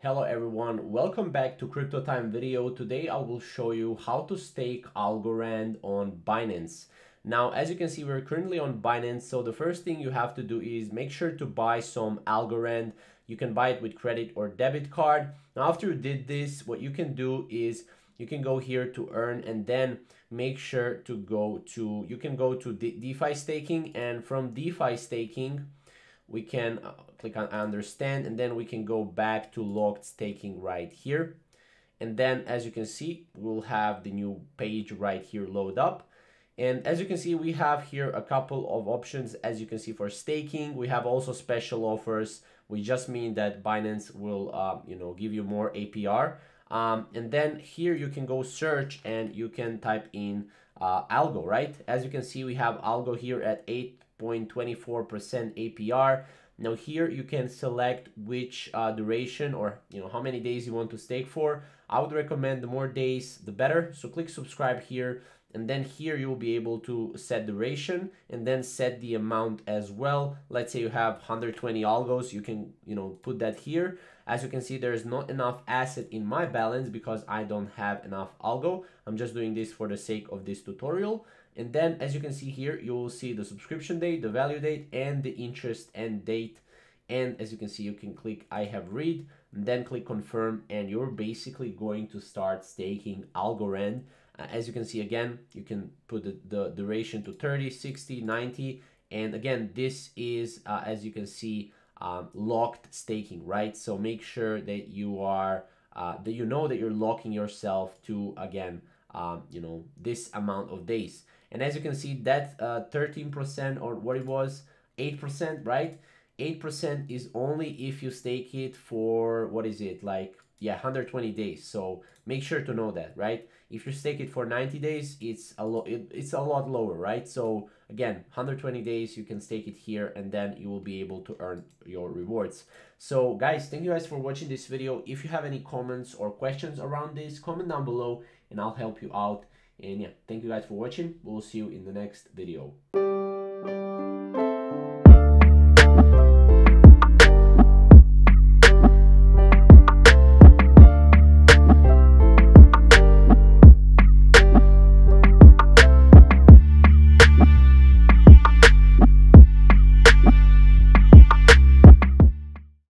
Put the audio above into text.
Hello everyone, welcome back to Crypto Time video. Today I will show you how to stake Algorand on Binance. Now, as you can see, we're currently on Binance, so the first thing you have to do is make sure to buy some Algorand. You can buy it with credit or debit card. Now, after you did this, what you can do is you can go here to earn, and then make sure to go to, you can go to DeFi staking, and from DeFi staking, we can click on understand, and then we can go back to locked staking right here. And then as you can see, we'll have the new page right here load up. And as you can see, we have here a couple of options. As you can see, for staking, we have also special offers, which just mean that Binance will give you more APR. And then here you can go search and you can type in algo, right? As you can see, we have algo here at 8.24% APR. Now here you can select which duration, or how many days you want to stake for. I would recommend the more days the better, so click subscribe here, and then here you will be able to set duration and then set the amount as well. Let's say you have 120 algos, you can put that here. As you can see, there is not enough asset in my balance because I don't have enough algo. I'm just doing this for the sake of this tutorial. And then as you can see here, you will see the subscription date, the value date, and the interest end date. And as you can see, you can click I have read, and then click confirm, and you're basically going to start staking Algorand. As you can see, again, you can put the duration to 30, 60, 90. And again, this is, as you can see, locked staking, right? So make sure that you are, that that you're locking yourself to, again, this amount of days. And as you can see, that 13%, or what it was, 8%, right? 8% is only if you stake it for, what is it, like, yeah, 120 days. So make sure to know that, right? If you stake it for 90 days, it's a lot lower, right? So again, 120 days, you can stake it here, and then you will be able to earn your rewards. So guys, thank you guys for watching this video. If you have any comments or questions around this, comment down below and I'll help you out. And yeah, thank you guys for watching. We'll see you in the next video.